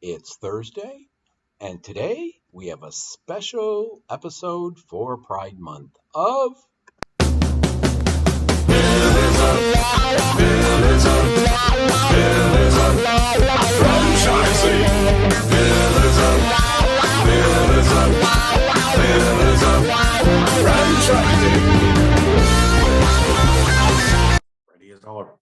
It's Thursday, and today we have a special episode for Pride Month of Ready as all.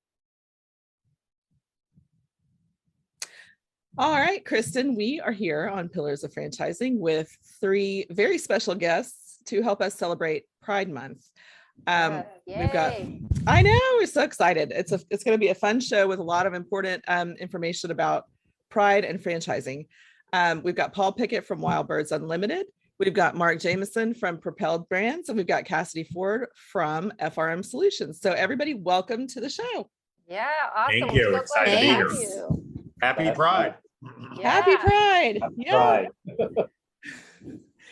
All right, Kristin, we are here on Pillars of Franchising with three very special guests to help us celebrate Pride Month. We've got, I know, we're so excited. It's going to be a fun show with a lot of important information about Pride and franchising. We've got Paul Pickett from Wild Birds Unlimited. We've got Mark Jameson from Propelled Brands, and we've got Cassidy Ford from FRM Solutions. So everybody, welcome to the show. Yeah, awesome. Thank you. Excited to be here. Happy Pride. Yeah. Happy Pride. Yeah. Pride.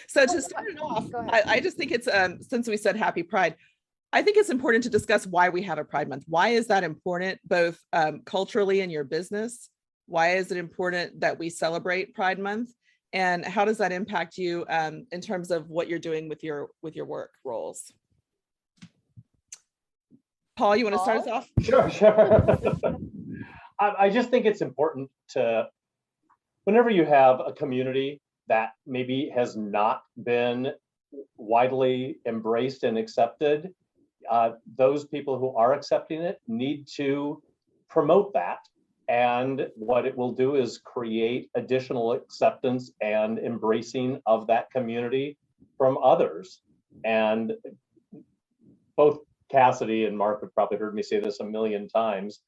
So to start it off, I just think it's, since we said Happy Pride, I think it's important to discuss why we have a Pride Month. Why is that important, both culturally in your business? Why is it important that we celebrate Pride Month? And how does that impact you in terms of what you're doing with your work roles? Paul, you want to start us off? Sure. I just think it's important to, whenever you have a community that maybe has not been widely embraced and accepted, those people who are accepting it need to promote that. And what it will do is create additional acceptance and embracing of that community from others. And both Cassidy and Mark have probably heard me say this a million times.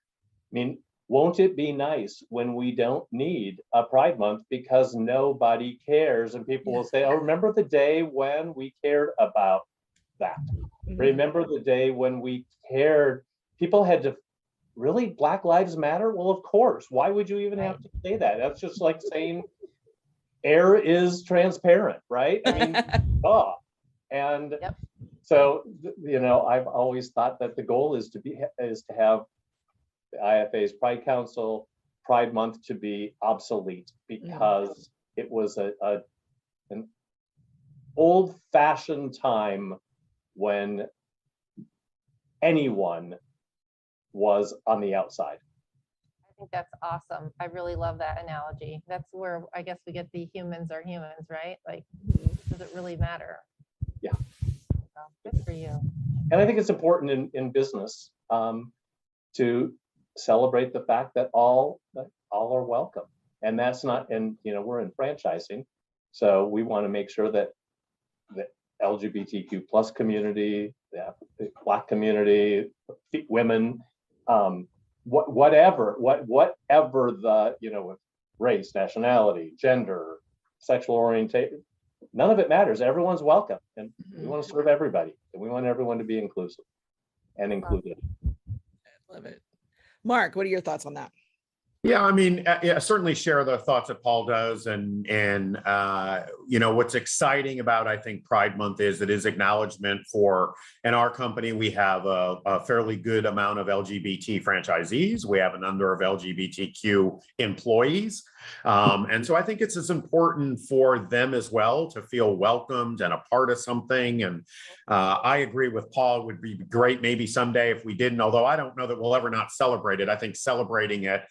I mean, won't it be nice when we don't need a Pride Month because nobody cares? And people will say, oh, remember the day when we cared about that? Mm-hmm. Remember the day when we cared? People had to, really, Black Lives Matter? Well, of course. Why would you even have to say that? That's just like saying air is transparent, right? I mean, And so, you know, I've always thought that the goal is to have the IFA's Pride Council Pride Month to be obsolete, because it was an old-fashioned time when anyone was on the outside. I think that's awesome. I really love that analogy. That's where I guess we get the humans are humans, right? Like, does it really matter? Yeah. So, good for you. And I think it's important in business to celebrate the fact that all are welcome. And that's not, and you know, we're in franchising, so we want to make sure that the LGBTQ plus community, the Black community, women, whatever the, you know, race, nationality, gender, sexual orientation, none of it matters. Everyone's welcome, and we want to serve everybody, and we want everyone to be inclusive and included. I love it. Mark, what are your thoughts on that? Yeah, I mean, I certainly share the thoughts that Paul does, and you know, what's exciting about, I think, Pride Month is it is acknowledgement for, in our company, we have a fairly good amount of LGBT franchisees. We have a number of LGBTQ employees. And so I think it's as important for them as well to feel welcomed and a part of something. And I agree with Paul, it would be great maybe someday if we didn't, although I don't know that we'll ever not celebrate it. I think celebrating it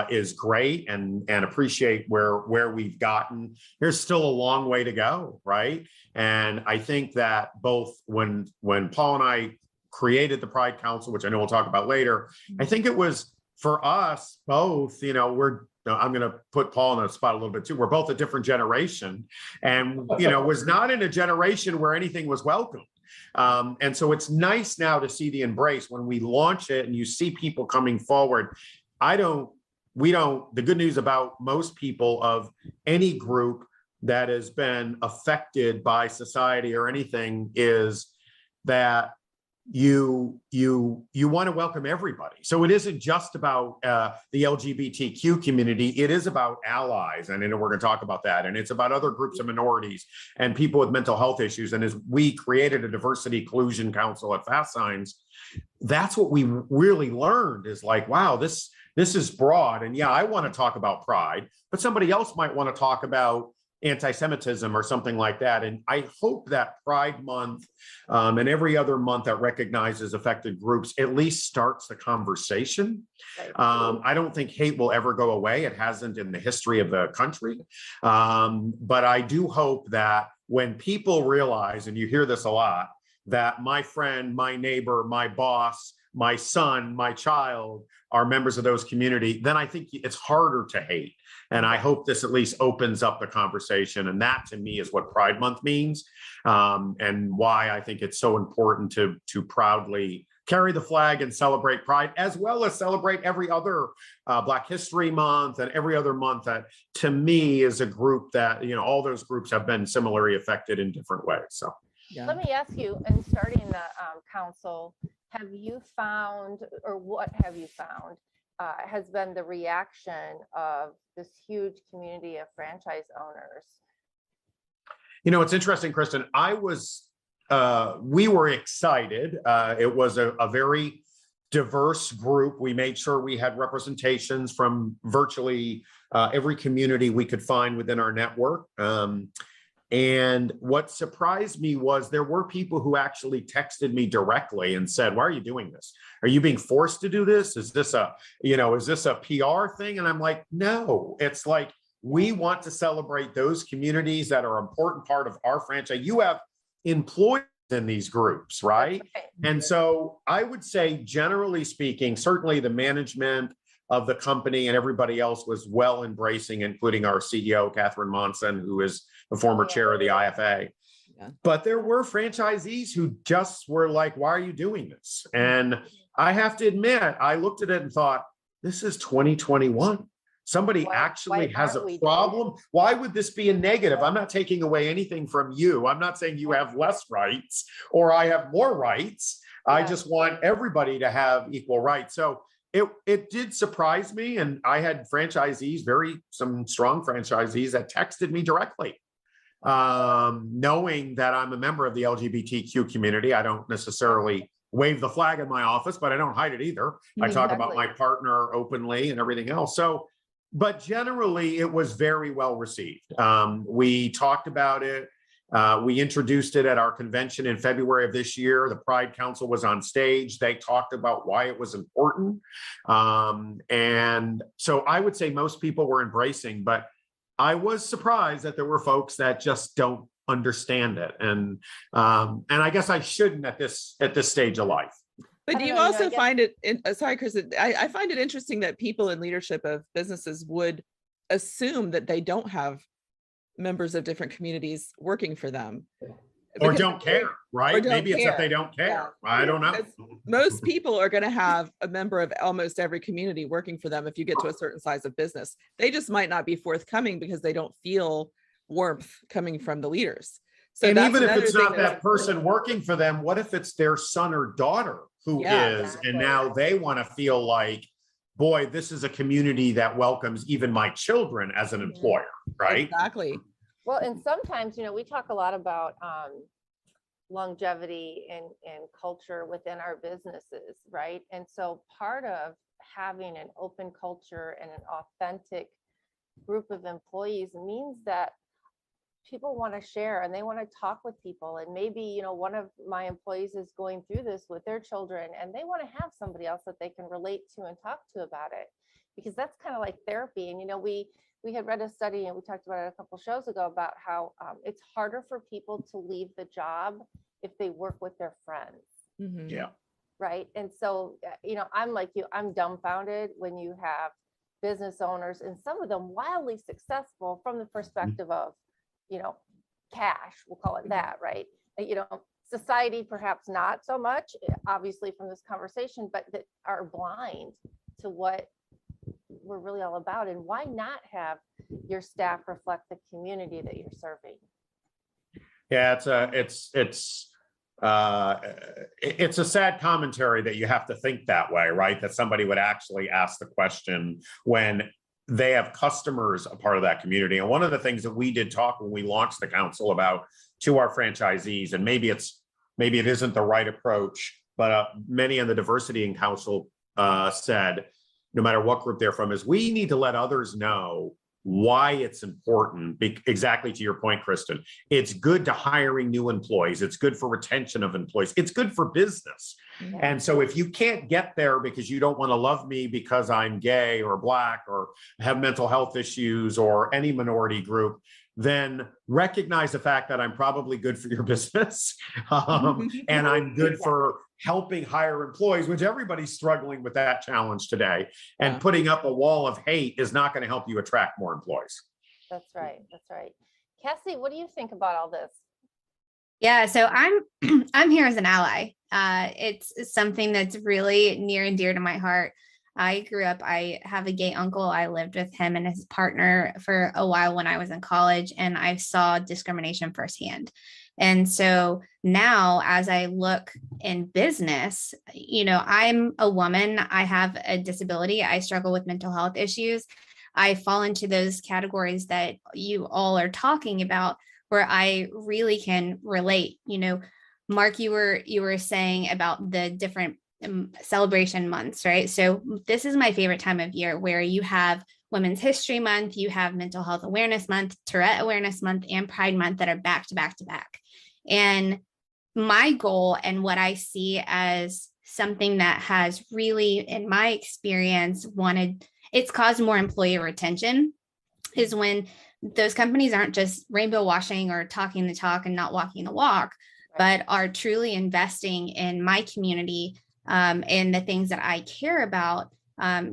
is great, and appreciate where we've gotten. There's still a long way to go, right? And I think that both when Paul and I created the Pride Council, which I know we'll talk about later, I think it was for us both, you know, I'm going to put Paul in a spot a little bit too. We're both a different generation, and, you know, was not in a generation where anything was welcome. And so it's nice now to see the embrace when we launch it and you see people coming forward. The good news about most people of any group that has been affected by society or anything is that you want to welcome everybody. So it isn't just about the LGBTQ community. It is about allies. And I know we're going to talk about that. And it's about other groups of minorities and people with mental health issues. And as we created a diversity inclusion council at Fast Signs, that's what we really learned is like, wow, this this is broad. And yeah, I want to talk about pride, but somebody else might want to talk about anti-Semitism or something like that. And I hope that Pride Month and every other month that recognizes affected groups at least starts the conversation. Right. I don't think hate will ever go away. It hasn't in the history of the country. But I do hope that when people realize, and you hear this a lot, that my friend, my neighbor, my boss, my son, my child are members of those community, then I think it's harder to hate. And I hope this at least opens up the conversation. And that to me is what Pride Month means, and why I think it's so important to proudly carry the flag and celebrate Pride, as well as celebrate every other Black History Month and every other month that to me is a group that, you know, all those groups have been similarly affected in different ways. So Yeah. Let me ask you, in starting the council, have you found, or what have you found has been the reaction of this huge community of franchise owners? You know, it's interesting, Kristin. We were excited. It was a very diverse group. We made sure we had representations from virtually every community we could find within our network. And what surprised me was there were people who actually texted me directly and said, "Why are you doing this? Are you being forced to do this? Is this a PR thing?" And I'm like, no, it's like, we want to celebrate those communities that are an important part of our franchise. You have employees in these groups, right? And so I would say, generally speaking, certainly the management of the company and everybody else was well embracing, including our CEO, Catherine Monson, who is the former chair of the IFA. Yeah. But there were franchisees who just were like, "Why are you doing this?" And I have to admit, I looked at it and thought, this is 2021. Somebody actually has a problem. Why would this be a negative? I'm not taking away anything from you. I'm not saying you have less rights or I have more rights. Yeah. I just want everybody to have equal rights. So it did surprise me. And I had franchisees, some strong franchisees that texted me directly, knowing that I'm a member of the LGBTQ community. I don't necessarily wave the flag in my office, but I don't hide it either. I talk about my partner openly and everything else. So, but generally it was very well received. We talked about it. We introduced it at our convention in February of this year. The Pride Council was on stage. They talked about why it was important. And so I would say most people were embracing, but I was surprised that there were folks that just don't understand it. And I guess I shouldn't at this stage of life. But do you also find it, sorry, Kristin, I find it interesting that people in leadership of businesses would assume that they don't have members of different communities working for them. Or don't care, right? Maybe it's that they don't care. Yeah. I don't know. Most people are going to have a member of almost every community working for them if you get to a certain size of business. They just might not be forthcoming because they don't feel warmth coming from the leaders. So and even if it's not that person working for them, what if it's their son or daughter who is, exactly. And now they want to feel like, boy, this is a community that welcomes even my children as an employer, right? Exactly. Well, and sometimes, we talk a lot about longevity and culture within our businesses, right? And so part of having an open culture and an authentic group of employees means that people want to share and they want to talk with people. And maybe, one of my employees is going through this with their children and they want to have somebody else that they can relate to and talk to about it, because that's kind of like therapy. And, we had read a study and we talked about it a couple shows ago about how it's harder for people to leave the job if they work with their friends. Mm-hmm. Yeah. Right. And so, I'm like you, I'm dumbfounded when you have business owners and some of them wildly successful from the perspective of, cash, we'll call it that, right? Society, perhaps not so much, obviously from this conversation, but that are blind to what we're really all about. And why not have your staff reflect the community that you're serving? Yeah, it's a sad commentary that you have to think that way, right? That somebody would actually ask the question when they have customers a part of that community. And one of the things that we did talk when we launched the council about to our franchisees, and maybe it isn't the right approach, but many in the diversity in council said, no matter what group they're from, is we need to let others know why it's important. Exactly to your point, Kristin. It's good to hiring new employees. It's good for retention of employees. It's good for business. Yeah. And so if you can't get there because you don't want to love me because I'm gay or Black or have mental health issues or any minority group, then recognize the fact that I'm probably good for your business. And I'm good for helping hire employees, which everybody's struggling with that challenge today. And putting up a wall of hate is not going to help you attract more employees. That's right. That's right. Cassie, what do you think about all this? Yeah, so I'm here as an ally. It's something that's really near and dear to my heart. I have a gay uncle. I lived with him and his partner for a while when I was in college, and I saw discrimination firsthand. And so now as I look in business, I'm a woman, I have a disability, I struggle with mental health issues. I fall into those categories that you all are talking about, where I really can relate. Mark, you were saying about the different celebration months, right? So this is my favorite time of year, where you have Women's History Month, you have Mental Health Awareness Month, Tourette Awareness Month, and Pride Month that are back to back to back. And my goal, and what I see as something that has really, in my experience, it's caused more employee retention, is when those companies aren't just rainbow washing or talking the talk and not walking the walk, but are truly investing in my community and the things that I care about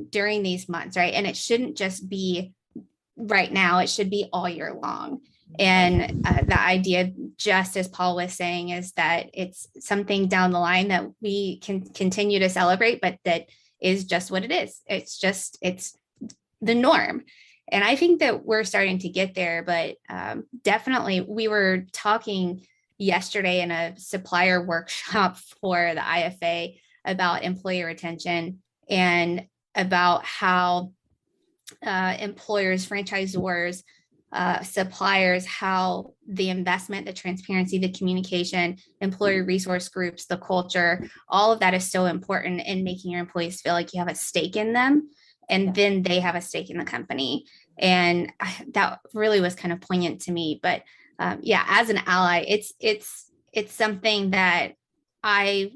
during these months, right? And it shouldn't just be right now, it should be all year long. And the idea, just as Paul was saying, is that it's something down the line that we can continue to celebrate, but that is just what it is. It's the norm. And I think that we're starting to get there, but definitely we were talking yesterday in a supplier workshop for the IFA about employee retention and about how employers, franchisors, suppliers, how the investment, the transparency, the communication, employee resource groups, the culture, all of that is so important in making your employees feel like you have a stake in them, and then they have a stake in the company. And that really was kind of poignant to me. But as an ally, it's something that I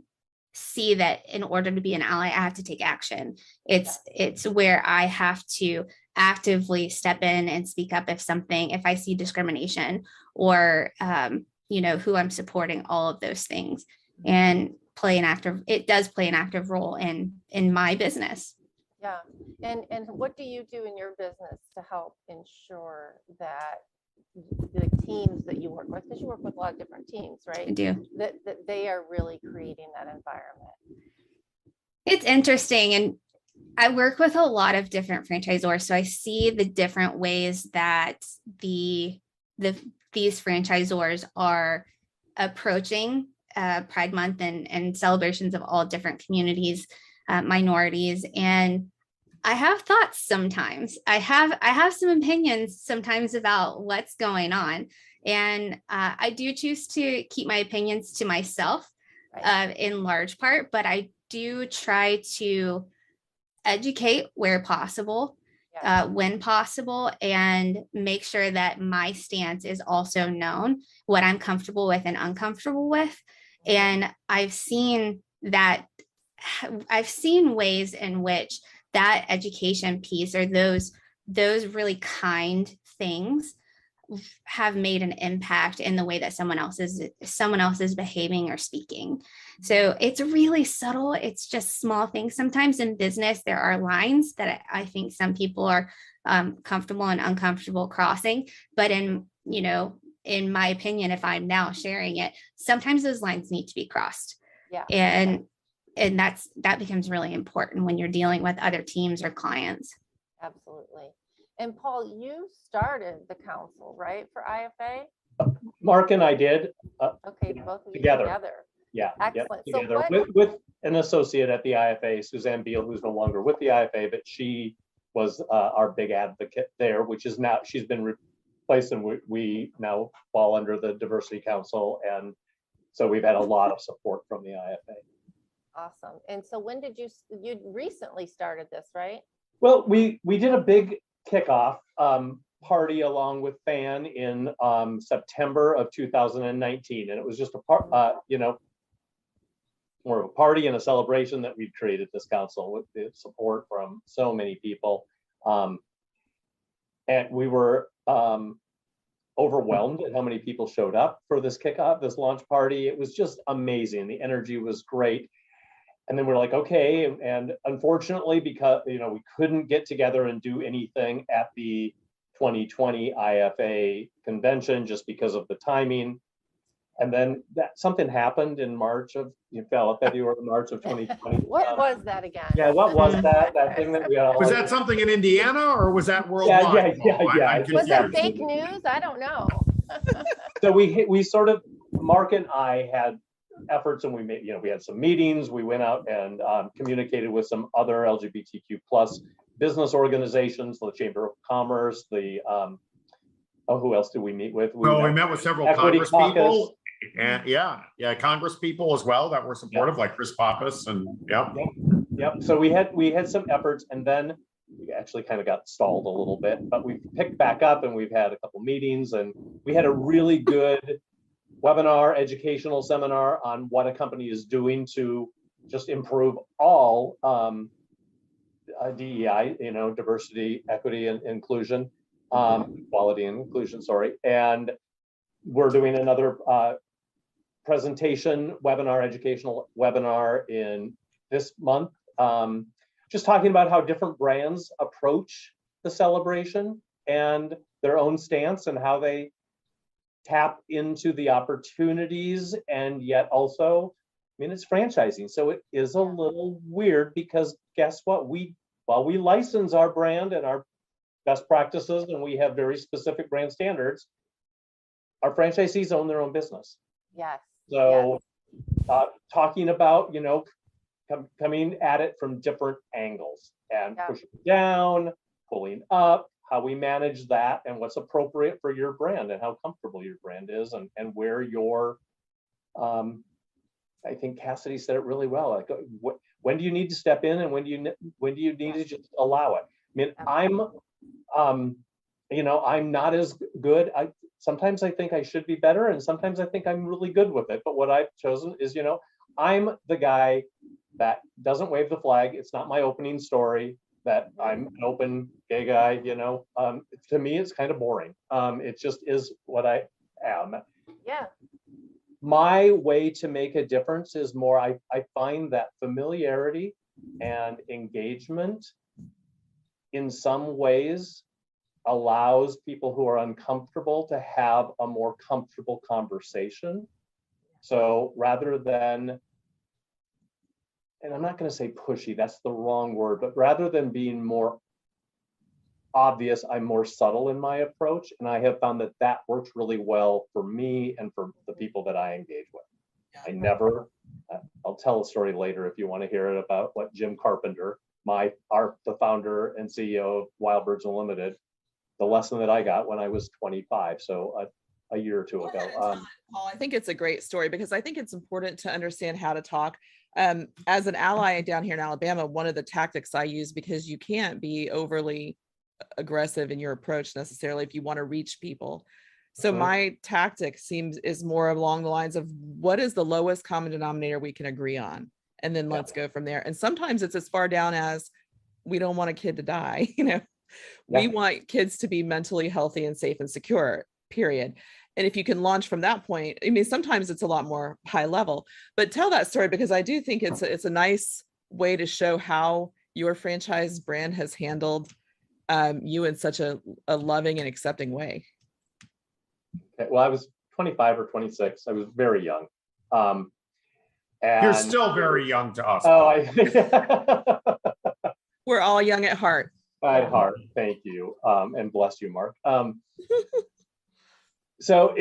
see that in order to be an ally, I have to take action. It's where I have to actively step in and speak up if I see discrimination or, who I'm supporting, all of those things, and it does play an active role in my business. Yeah. And what do you do in your business to help ensure that the teams that you work with, because you work with a lot of different teams, right? I do. That they are really creating that environment. It's interesting. And I work with a lot of different franchisors, so I see the different ways that these franchisors are approaching Pride Month and celebrations of all different communities, minorities. And I have thoughts sometimes. I have some opinions sometimes about what's going on. And I do choose to keep my opinions to myself in large part, but I do try to educate where possible, when possible, and make sure that my stance is also known, what I'm comfortable with and uncomfortable with. And I've seen ways in which that education piece, or those really kind things, have made an impact in the way that someone else is behaving or speaking. So it's really subtle. It's just small things. Sometimes in business, there are lines that I think some people are comfortable and uncomfortable crossing. But in my opinion, if I'm now sharing it, sometimes those lines need to be crossed. Yeah. And that becomes really important when you're dealing with other teams or clients. Absolutely. And Paul, you started the council, right, for IFA? Mark and I did. Okay, both of you together. Yeah. Excellent. Yep, together with an associate at the IFA, Suzanne Beal, who's no longer with the IFA, but she was our big advocate there, which is now, she's been replaced, and we now fall under the Diversity Council. And so we've had a lot of support from the IFA. Awesome. And so when did you recently started this, right? Well, we did a big kickoff party along with Fan in September of 2019, and it was just a part, more of a party and a celebration that we'd created this council with the support from so many people, and we were overwhelmed at how many people showed up for this kickoff, this launch party. It was just amazing. The energy was great. And then we're like, okay. And unfortunately, because, we couldn't get together and do anything at the 2020 IFA convention just because of the timing. And then something happened in March of February, March of 2020. What was that again? Yeah, what was that? That thing that we all Was that something in Indiana or was that worldwide? Yeah. Was it fake news? I don't know. So we sort of, Mark and I had efforts, and we made, we had some meetings. We went out and communicated with some other LGBTQ plus business organizations, the Chamber of Commerce, the who else did we meet with? We met with several Congress people, and Congress people as well that were supportive, like Chris Pappas, and Yep. So we had some efforts, and then we actually kind of got stalled a little bit, but we picked back up, and we've had a couple meetings, and we had a really good webinar, educational seminar on what a company is doing to just improve all DEI, diversity, equity, and inclusion, equality and inclusion, sorry. And we're doing another presentation webinar, educational webinar in this month, just talking about how different brands approach the celebration and their own stance and how they tap into the opportunities, and yet also, it's franchising. So it is a little weird because guess what? While we license our brand and our best practices, and we have very specific brand standards, our franchisees own their own business. Yes. So talking about, coming at it from different angles and pushing down, pulling up, how we manage that, and what's appropriate for your brand and how comfortable your brand is, and where your, I think Cassidy said it really well. Like, when do you need to step in, and when do you need to just allow it? I'm not as good. Sometimes I think I should be better, and sometimes I think I'm really good with it. But what I've chosen is, I'm the guy that doesn't wave the flag. It's not my opening story that I'm an open gay guy. To me, it's kind of boring. It just is what I am. Yeah. My way to make a difference is more, I find that familiarity and engagement in some ways allows people who are uncomfortable to have a more comfortable conversation. So rather than, and I'm not going to say pushy, that's the wrong word, but rather than being more obvious, I'm more subtle in my approach. And I have found that works really well for me and for the people that I engage with. I'll tell a story later if you want to hear it about what Jim Carpenter, the founder and CEO of Wild Birds Unlimited, the lesson that I got when I was 25. So a year or two ago. Paul, I think it's a great story because I think it's important to understand how to talk. As an ally down here in Alabama, one of the tactics I use, because you can't be overly aggressive in your approach necessarily if you want to reach people. So my tactic is more along the lines of what is the lowest common denominator we can agree on, and then let's go from there. And sometimes it's as far down as we don't want a kid to die. We want kids to be mentally healthy and safe and secure, period. And if you can launch from that point, sometimes it's a lot more high level, but tell that story, because I do think it's a nice way to show how your franchise brand has handled you in such a loving and accepting way. Okay, well, I was 25 or 26. I was very young. And you're still very young to us. We're all young at heart. At heart, thank you, and bless you, Mark. So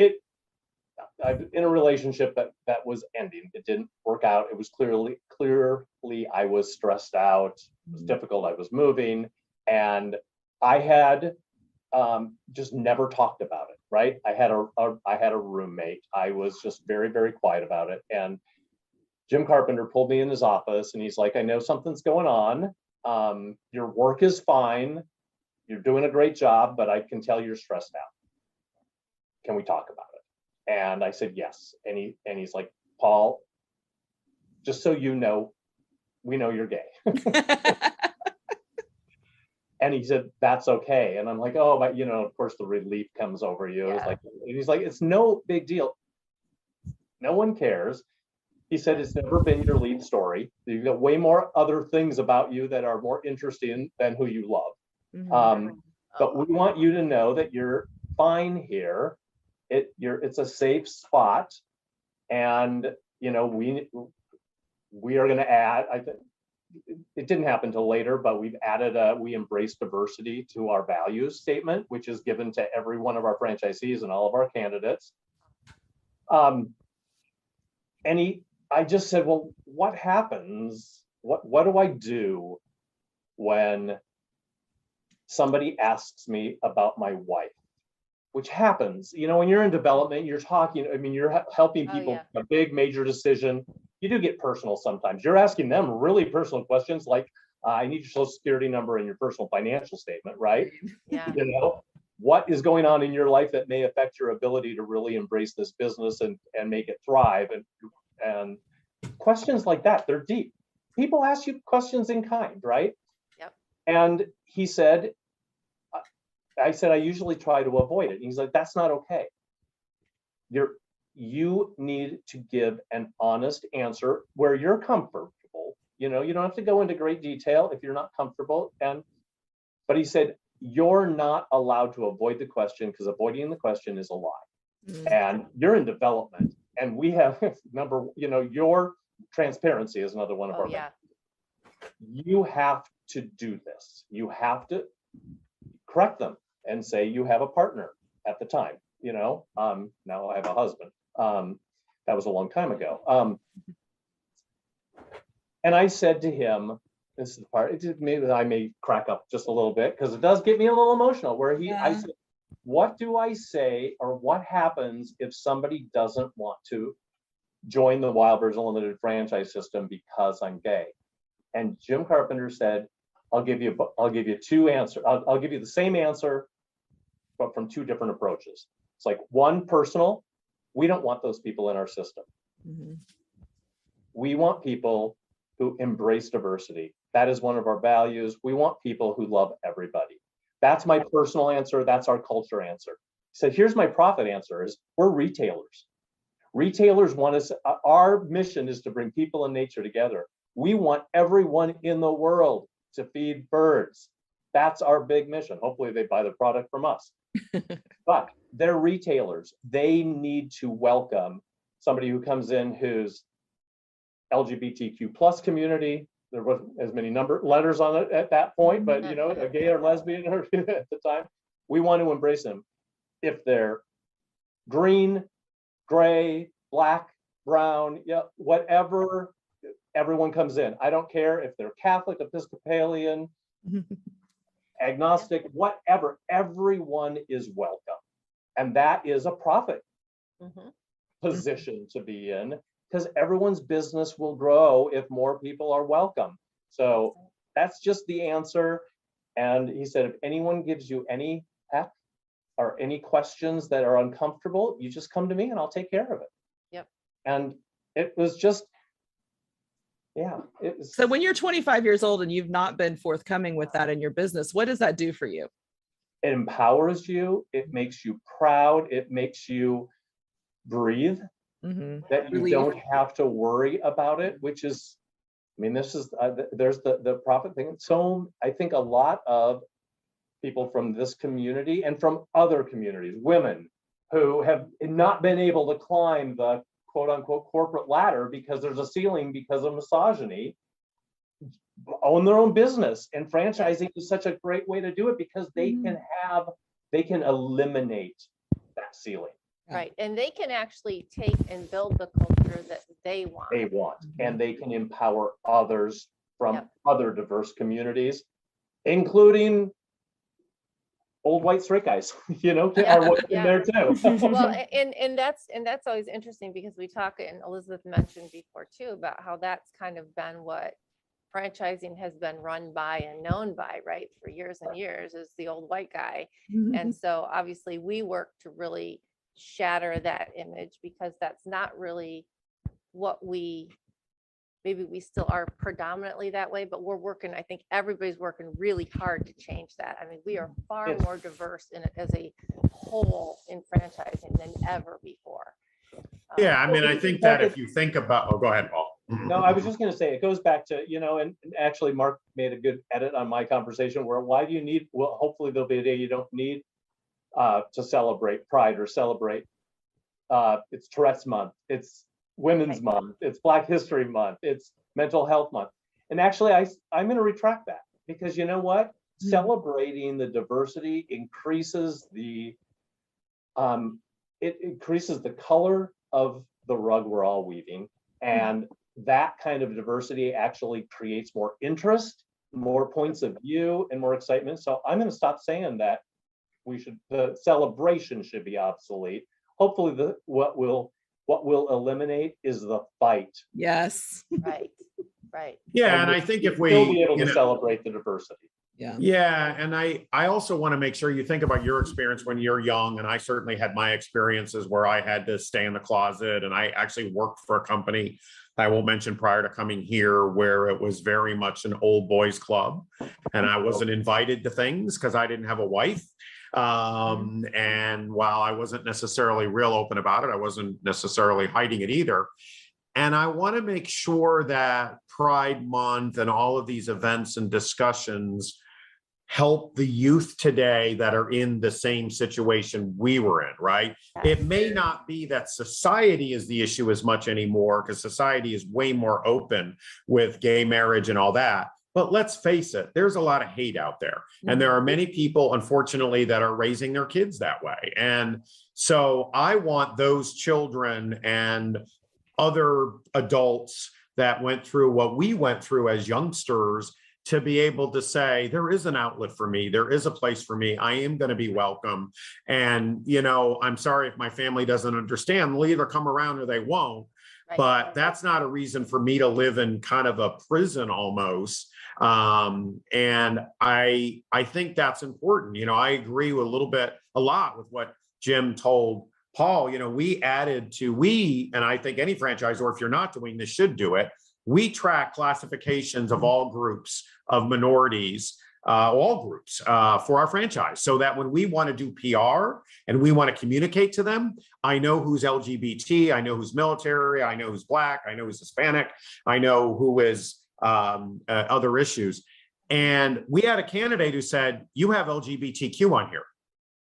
I'm in a relationship that was ending. It didn't work out. It was clearly I was stressed out. It was difficult. I was moving, and I had just never talked about it. Right? I had a roommate. I was just very, very quiet about it. And Jim Carpenter pulled me in his office, and he's like, "I know something's going on. Your work is fine. You're doing a great job, but I can tell you're stressed out. Can we talk about it? And I said, yes. And he's like, Paul, just so you know, we know you're gay. And he said, that's okay. And I'm like, oh, but of course the relief comes over you. Yeah. It's like, and he's like, it's no big deal. No one cares. He said, it's never been your lead story. You've got way more other things about you that are more interesting than who you love. Mhm. But we want you to know that you're fine here. It's a safe spot. And, we are going to add, I think, it didn't happen till later, but we've added we embrace diversity to our values statement, which is given to every one of our franchisees and all of our candidates. I just said, well, what happens? What do I do when somebody asks me about my wife? Which happens, when you're in development, you're talking, you're helping people a big major decision. You do get personal sometimes. You're asking them really personal questions like, I need your social security number and your personal financial statement, right? Yeah. What is going on in your life that may affect your ability to really embrace this business and make it thrive? And questions like that, they're deep. People ask you questions in kind, right? Yep. And he said, I said, I usually try to avoid it. And he's like, that's not okay. You need to give an honest answer where you're comfortable. You don't have to go into great detail if you're not comfortable. But he said, you're not allowed to avoid the question because avoiding the question is a lie. Mhm. And you're in development. And we have your transparency is another one of our Yeah. You have to do this. You have to correct them and say you have a partner at the time. Now I have a husband. That was a long time ago. And I said to him, this is the part, maybe I may crack up just a little bit because it does get me a little emotional where I said, what do I say or what happens if somebody doesn't want to join the Wild Birds Unlimited franchise system because I'm gay? And Jim Carpenter said, I'll give you two answers. I'll give you the same answer, but from two different approaches. It's like one, personal. We don't want those people in our system. Mhm. We want people who embrace diversity. That is one of our values. We want people who love everybody. That's my personal answer. That's our culture answer. He said, here's my profit answer is we're retailers. Retailers want us, our mission is to bring people and nature together. We want everyone in the world to feed birds. That's our big mission. Hopefully they buy the product from us. But they're retailers. They need to welcome somebody who comes in who's LGBTQ plus community. There wasn't as many letters on it at that point, but a gay or lesbian or at the time, we want to embrace them. If they're green, gray, black, brown, whatever, everyone comes in. I don't care if they're Catholic, Episcopalian, agnostic, whatever, everyone is welcome. And that is a profit position to be in because everyone's business will grow if more people are welcome. So that's just the answer. And he said, if anyone gives you any heck or any questions that are uncomfortable, you just come to me and I'll take care of it. Yep. And it was just, So when you're 25 years old and you've not been forthcoming with that in your business, what does that do for you? It empowers you. It makes you proud. It makes you breathe. Mm-hmm. That you don't have to worry about it, which is, this is, there's the profit thing. So I think a lot of people from this community and from other communities, women who have not been able to climb the quote unquote corporate ladder because there's a ceiling because of misogyny, own their own business. And franchising is such a great way to do it because they can eliminate that ceiling. Right. And they can actually take and build the culture that they want. And they can empower others from other diverse communities, including old white straight guys, are in there too. Well, and that's always interesting because we talk, and Elizabeth mentioned before too, about how that's kind of been what franchising has been run by and known by, right, for years and years, is the old white guy. And so obviously we work to really shatter that image, because that's not really what maybe we still are predominantly that way, but we're working, I think everybody's working really hard to change that. I mean, we are far more diverse in it as a whole in franchising than ever before. Yeah, I mean, I think that if you think about, go ahead, Paul. No, I was just going to say, it goes back to, and actually Mark made a good edit on my conversation where, why do you need, well, hopefully there'll be a day you don't need to celebrate Pride or celebrate, it's Tourette's Month, it's Women's Month, it's Black History Month, it's Mental Health Month. And actually, I'm going to retract that, because you know what? Celebrating the diversity increases the color of the rug we're all weaving, and that kind of diversity actually creates more interest, more points of view, and more excitement. So I'm going to stop saying that the celebration should be obsolete. Hopefully, what will eliminate is the fight. Yes. Right. Yeah, and I think if we will be able to celebrate the diversity. Yeah, and I also want to make sure you think about your experience when you're young, and I certainly had my experiences where I had to stay in the closet, and I actually worked for a company I won't mention prior to coming here, where it was very much an old boys club, and I wasn't invited to things because I didn't have a wife. And while I wasn't necessarily real open about it, I wasn't necessarily hiding it either. And I want to make sure that Pride Month and all of these events and discussions help the youth today that are in the same situation we were in, right? It may not be that society is the issue as much anymore, because society is way more open with gay marriage and all that. But let's face it, there's a lot of hate out there. And there are many people, unfortunately, that are raising their kids that way. And so I want those children and other adults that went through what we went through as youngsters to be able to say, there is an outlet for me. There is a place for me. I am going to be welcome. And, I'm sorry if my family doesn't understand. They'll either come around or they won't. Right. But that's not a reason for me to live in kind of a prison almost. And I think that's important. I agree with a lot with what Jim told Paul. We added and I think any franchisor, if you're not doing this, should do it. We track classifications of all groups of minorities, all groups for our franchise, so that when we want to do PR and we want to communicate to them, I know who's LGBT, I know who's military, I know who's Black, I know who's Hispanic, I know who is other issues. And we had a candidate who said, you have LGBTQ on here.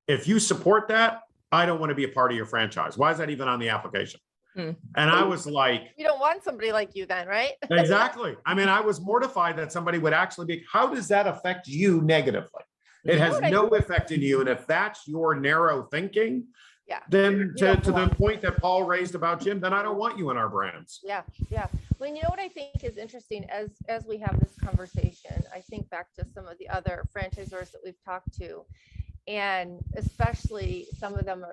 If you support that, I don't want to be a part of your franchise. Why is that even on the application? And I was like, you don't want somebody like you then, right? Exactly. I mean, I was mortified that somebody would actually be, how does that affect you negatively? It has no effect in you. And if that's your narrow thinking, then to the point that Paul raised about Jim, then I don't want you in our brands. Yeah. Well, you know what I think is interesting as we have this conversation, I think back to some of the other franchisors that we've talked to, and especially some of them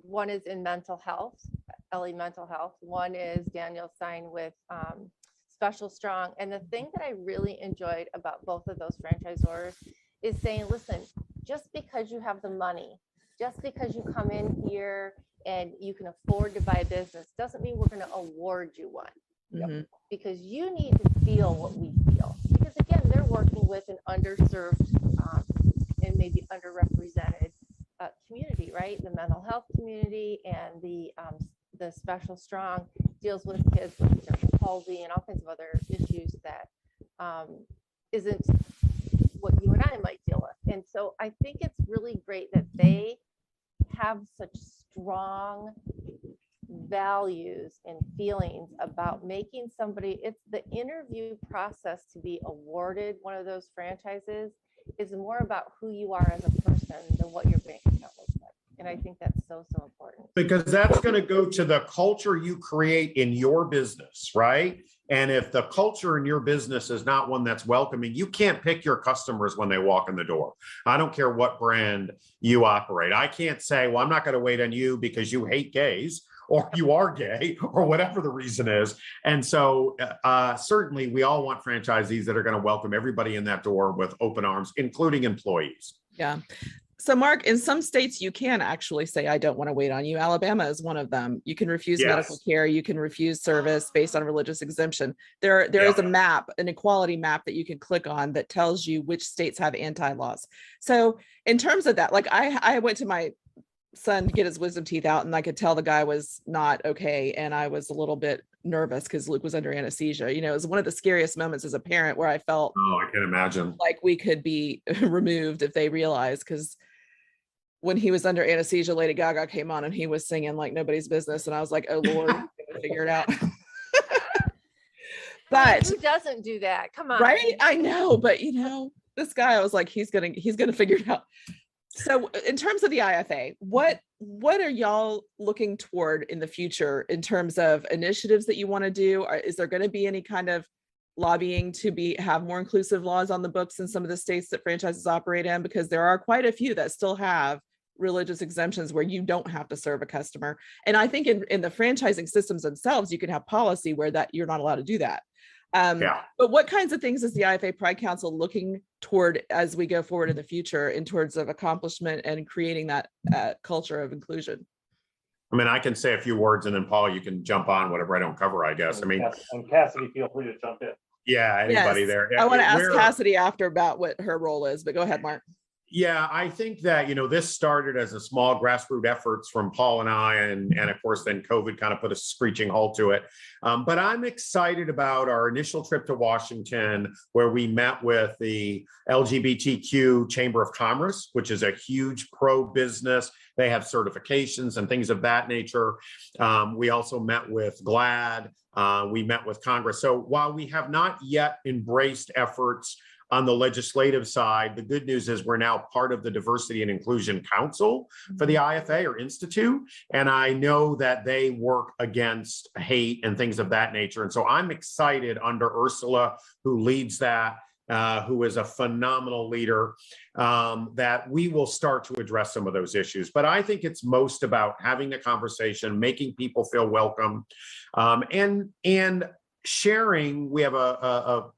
one is in mental health, LE Mental Health. One is Daniel Stein with Special Strong. And the thing that I really enjoyed about both of those franchisors is saying, listen, just because you have the money, just because you come in here and you can afford to buy a business, doesn't mean we're going to award you one. Because you need to feel what we feel. Because again, they're working with an underserved and maybe underrepresented community, right? The mental health community, and the Special Strong deals with kids with cerebral palsy and all kinds of other issues that isn't what you and I might deal with. And so I think it's really great that they have such strong values and feelings about making somebody, it's the interview process to be awarded one of those franchises is more about who you are as a person than what your bank account looks like. And I think that's so important. Because that's going to go to the culture you create in your business, right? And if the culture in your business is not one that's welcoming, you can't pick your customers when they walk in the door. I don't care what brand you operate. I can't say, well, I'm not going to wait on you because you hate gays, or you are gay, or whatever the reason is. And so certainly we all want franchisees that are going to welcome everybody in that door with open arms, including employees. Yeah. So Mark, in some states, you can actually say, I don't want to wait on you. Alabama is one of them. You can refuse medical care. You can refuse service based on religious exemption. There is a map, an equality map that you can click on that tells you which states have anti-laws. So in terms of that, like I went to my son to get his wisdom teeth out, and I could tell the guy was not okay. And I was a little bit nervous because Luke was under anesthesia. You know, it was one of the scariest moments as a parent where I felt, oh, I can imagine, like we could be removed if they realized, because when he was under anesthesia, Lady Gaga came on and he was singing like nobody's business. And I was like, oh Lord, figure it out. But who doesn't do that? Come on. Right. I know. But you know, this guy, I was like, he's gonna figure it out. So in terms of the IFA, what are y'all looking toward in the future in terms of initiatives that you want to do? Is there going to be any kind of lobbying to have more inclusive laws on the books in some of the states that franchises operate in? Because there are quite a few that still have religious exemptions where you don't have to serve a customer. And I think in the franchising systems themselves, you can have policy where that you're not allowed to do that. But what kinds of things is the IFA Pride Council looking toward as we go forward in the future in terms of accomplishment and creating that culture of inclusion? I mean, I can say a few words and then Paul, you can jump on whatever I don't cover, I guess. I mean, and Cassidy, feel free to jump in. Yeah, anybody there. I want to ask Cassidy after about what her role is, but go ahead, Mark. Yeah, I think that, you know, this started as a small grassroots efforts from Paul and I, and of course, then COVID kind of put a screeching halt to it. But I'm excited about our initial trip to Washington, where we met with the LGBTQ Chamber of Commerce, which is a huge pro-business. They have certifications and things of that nature. We also met with GLAAD. We met with Congress. So while we have not yet embraced efforts on the legislative side, the good news is we're now part of the Diversity and Inclusion Council for the IFA or Institute. And I know that they work against hate and things of that nature. And so I'm excited under Ursula, who leads that, who is a phenomenal leader, that we will start to address some of those issues. But I think it's most about having the conversation, making people feel welcome, and sharing. We have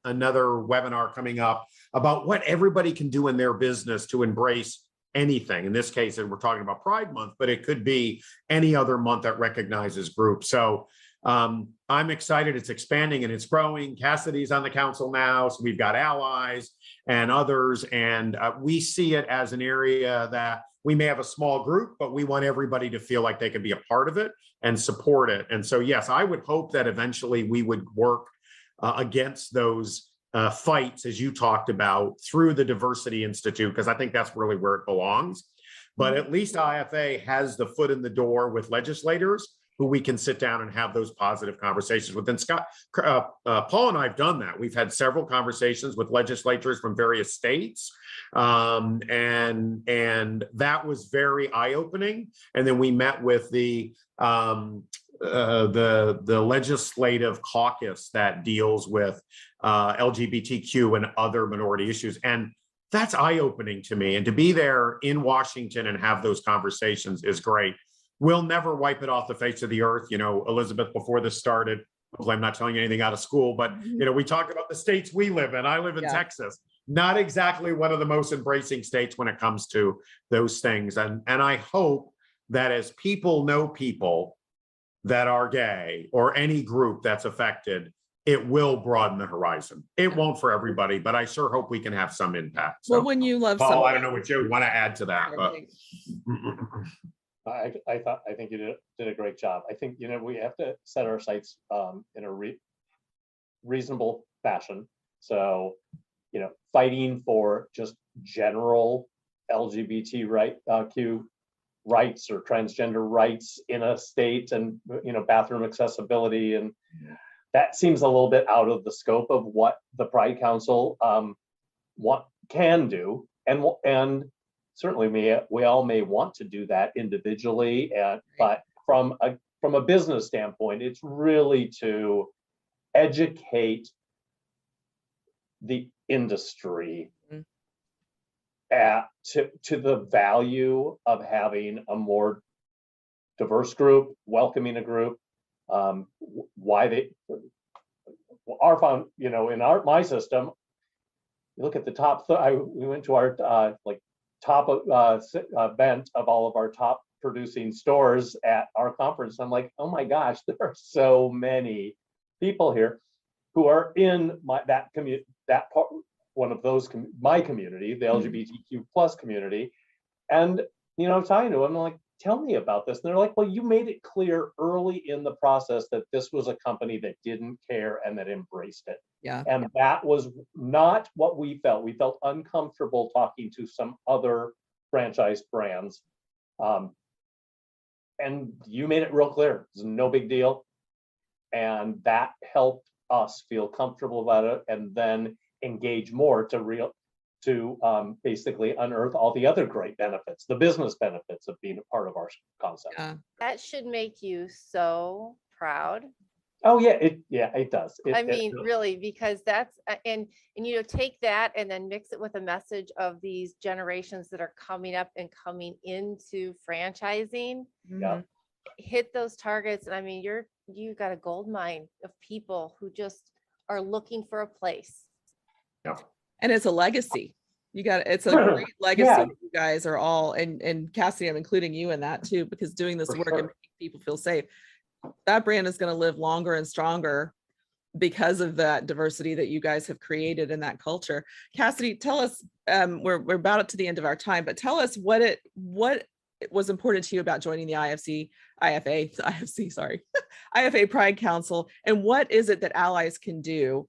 another webinar coming up about what everybody can do in their business to embrace anything. In this case, we're talking about Pride Month, but it could be any other month that recognizes groups. So I'm excited. It's expanding and it's growing. Cassidy's on the council now, so we've got allies and others, and we see it as an area that we may have a small group, but we want everybody to feel like they can be a part of it and support it. And so, yes, I would hope that eventually we would work against those fights, as you talked about, through the Diversity Institute, because I think that's really where it belongs. But at least IFA has the foot in the door with legislators who we can sit down and have those positive conversations with. And Paul and I have done that. We've had several conversations with legislators from various states, and that was very eye-opening. And then we met with the legislative caucus that deals with LGBTQ and other minority issues. And that's eye-opening to me. And to be there in Washington and have those conversations is great. We'll never wipe it off the face of the earth. You know, Elizabeth, before this started, hopefully I'm not telling you anything out of school, but, you know, we talked about the states we live in. I live in Texas, not exactly one of the most embracing states when it comes to those things. And I hope that as people know people that are gay or any group that's affected, it will broaden the horizon. It won't for everybody, but I sure hope we can have some impact. So, well, when you love Paul, I don't know what you want to add to that, but I think you did a great job. I think, you know, we have to set our sights in a reasonable fashion. So, you know, fighting for just general LGBTQ rights or transgender rights in a state, and, you know, bathroom accessibility, and that seems a little bit out of the scope of what the Pride Council can do, and certainly we all may want to do that individually, but from a business standpoint, it's really to educate the industry to the value of having a more diverse group, welcoming a group, why they our found, you know, in my system, you look at the top, we went to our like top event of all of our top producing stores at our conference. I'm like, oh my gosh, there are so many people here who are in that community, that part, one of those, my community, the LGBTQ plus community. And, you know, I'm talking to them, I'm like, tell me about this. And they're like, well, you made it clear early in the process that this was a company that didn't care and that embraced it. Yeah. And that was not what we felt. We felt uncomfortable talking to some other franchise brands. And you made it real clear. It's no big deal. And that helped us feel comfortable about it and then engage more to basically unearth all the other great benefits, the business benefits of being a part of our concept. Yeah. That should make you so proud. Oh yeah, it does. I mean, really, because that's and you know, take that and then mix it with a message of these generations that are coming up and coming into franchising. Yeah. Hit those targets, and I mean, you got a gold mine of people who just are looking for a place. Yeah. And it's a legacy. It's a great legacy that you guys are all, and Cassidy, I'm including you in that too, because doing this work and making people feel safe, that brand is going to live longer and stronger because of that diversity that you guys have created in that culture. Cassidy, tell us, we're about to the end of our time, but tell us what was important to you about joining the IFA Pride Council, and what is it that allies can do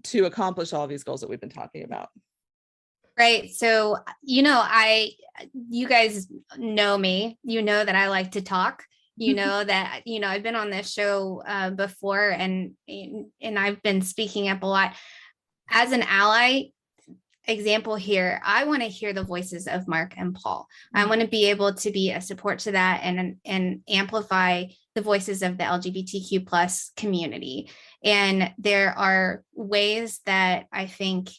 to accomplish all these goals that we've been talking about? Right. So, you know, you guys know me, you know that I like to talk, you know that, you know, I've been on this show before and I've been speaking up a lot. As an ally, example here, I want to hear the voices of Mark and Paul. I want to be able to be a support to that and amplify the voices of the LGBTQ plus community. And there are ways that I think,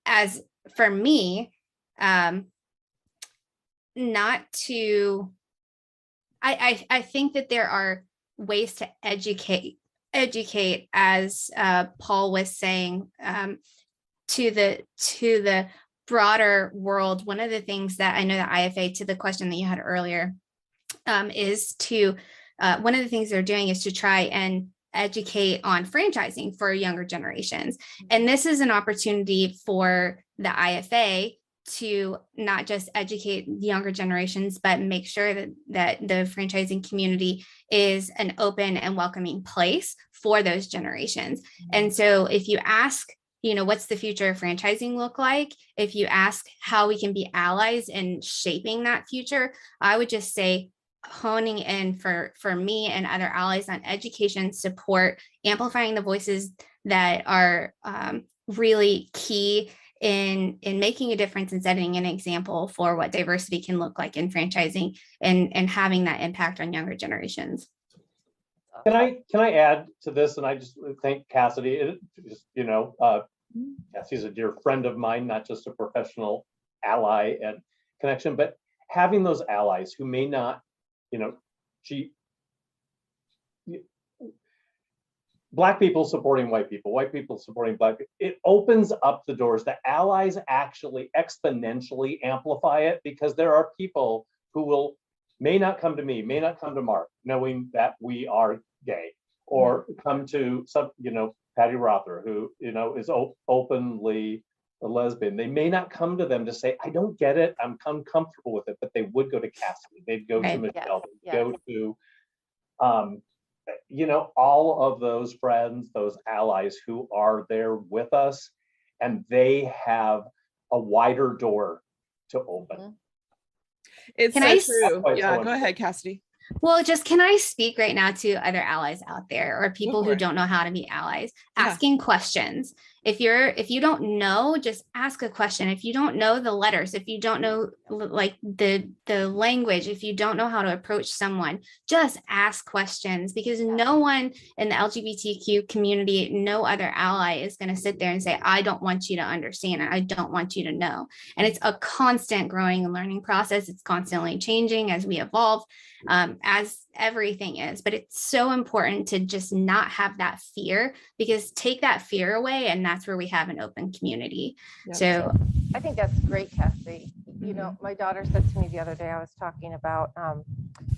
as for me, I think that there are ways to educate as Paul was saying, to the broader world. One of the things that I know that IFA, to the question that you had earlier, is to one of the things they're doing is to try and educate on franchising for younger generations. And this is an opportunity for the IFA to not just educate younger generations, but make sure that the franchising community is an open and welcoming place for those generations. And so if you ask, you know, what's the future of franchising look like? If you ask how we can be allies in shaping that future, I would just say honing in for me and other allies on education, support, amplifying the voices that are really key in making a difference and setting an example for what diversity can look like in franchising and having that impact on younger generations. Can I add to this? And I just thank Cassidy. You know, Cassidy's a dear friend of mine, not just a professional ally and connection, but having those allies who may not, you know, Black people supporting white people supporting Black people, it opens up the doors. The allies actually exponentially amplify it, because there are people who may not come to me, may not come to Mark, knowing that we are gay, or come to some, you know, Patty Rother, who, you know, is openly a lesbian. They may not come to them to say, I don't get it, I'm uncomfortable with it, but they would go to Cassidy, they'd go to Michelle, go to, you know, all of those friends, those allies who are there with us, and they have a wider door to open. It's true. Yeah, go ahead, Cassidy. Well, just can I speak right now to other allies out there, or people who don't know how to be allies, asking questions. if you don't know, just ask a question. If you don't know the letters, if you don't know like the language, if you don't know how to approach someone, just ask questions, because no one in the LGBTQ community, no other ally is going to sit there and say, I don't want you to understand it. I don't want you to know. And it's a constant growing and learning process. It's constantly changing as we evolve, as everything is. But it's so important to just not have that fear, because take that fear away, and that's where we have an open community. Yep. So I think that's great, Cassidy. You know, my daughter said to me the other day, I was talking about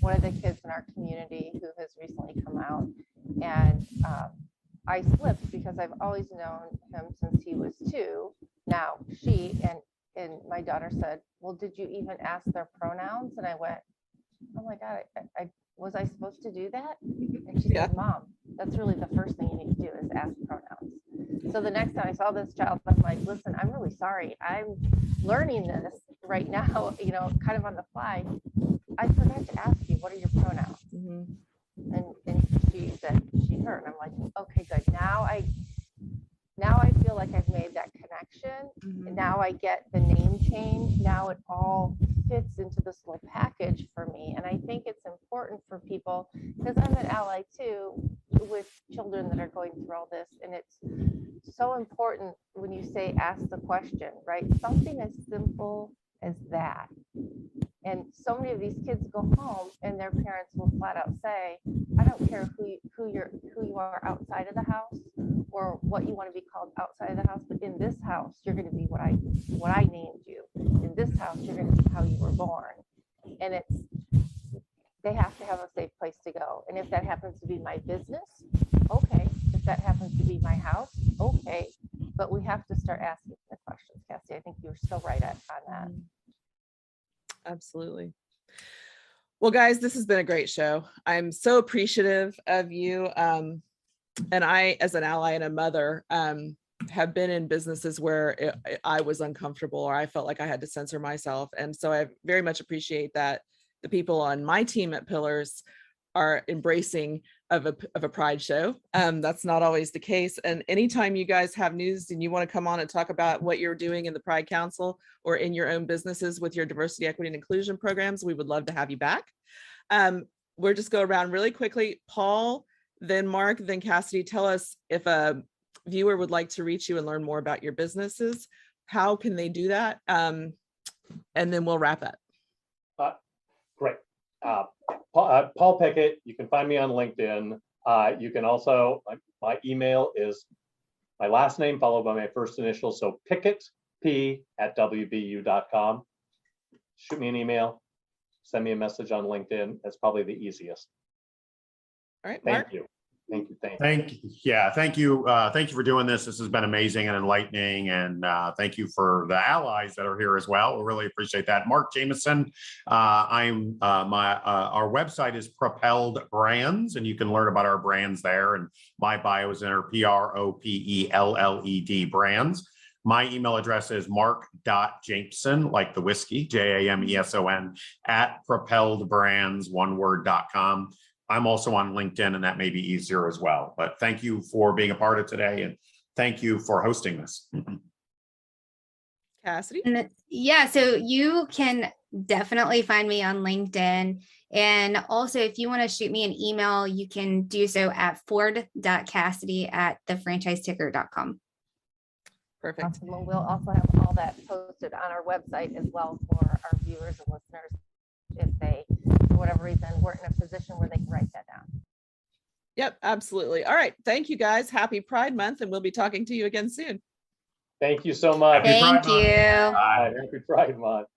one of the kids in our community who has recently come out, and I slipped because I've always known him since he was 2. Now she and my daughter said, well, did you even ask their pronouns? And I went, oh my God, I was I supposed to do that? And she said, Mom, that's really the first thing you need to do is ask pronouns. So the next time I saw this child, I'm like, listen, I'm really sorry. I'm learning this right now, you know, kind of on the fly. I forgot to ask you, what are your pronouns? And she said she, her. And I'm like, okay, good. Now I feel like I've made that connection. And now I get the name change. Now it all fits into this little package for me. And I think it's important for people, because I'm an ally too with children that are going through all this. And it's so important when you say ask the question, right? Something as simple as that. And so many of these kids go home and their parents will flat out say, I don't care who you are outside of the house or what you want to be called outside of the house, but in this house, you're going to be what I named you. In this house, you're going to be how you were born. And they have to have a safe place to go. And if that happens to be my business, okay. If that happens to be my house, okay. But we have to start asking the questions, Cassie. I think you're so right on that. Absolutely. Well, guys, this has been a great show. I'm so appreciative of you. And I, as an ally and a mother, have been in businesses where I was uncomfortable, or I felt like I had to censor myself. And so I very much appreciate that the people on my team at Pillars are embracing of a pride show. That's not always the case. And anytime you guys have news and you want to come on and talk about what you're doing in the Pride Council or in your own businesses with your diversity, equity, and inclusion programs, we would love to have you back. We'll just go around really quickly. Paul, then Mark, then Cassidy. Tell us, if a viewer would like to reach you and learn more about your businesses, how can they do that? And then we'll wrap up. Great. Paul Pickett, you can find me on LinkedIn. You can also, my email is my last name followed by my first initial. So Pickett, p@wbu.com. Shoot me an email, send me a message on LinkedIn. That's probably the easiest. All right, Mark. Thank you. Thank you. Thank you. Yeah, thank you. Thank you for doing this. This has been amazing and enlightening. And thank you for the allies that are here as well. We really appreciate that. Mark Jameson. Our website is Propelled Brands, and you can learn about our brands there. And my bio is in our PROPELLED brands. My email address is mark.jameson, like the whiskey, JAMESON, @propelledbrands.com. I'm also on LinkedIn, and that may be easier as well. But thank you for being a part of today, and thank you for hosting this. Cassidy? Yeah, so you can definitely find me on LinkedIn. And also, if you want to shoot me an email, you can do so at ford.cassidy@thefranchiseticker.com. Perfect. Awesome. Well, we'll also have all that posted on our website as well for our viewers and listeners, if they, for whatever reason, weren't in a position where they can write that down. Yep, absolutely. All right. Thank you, guys. Happy Pride Month, and we'll be talking to you again soon. Thank you so much. Thank you. Happy Pride Month.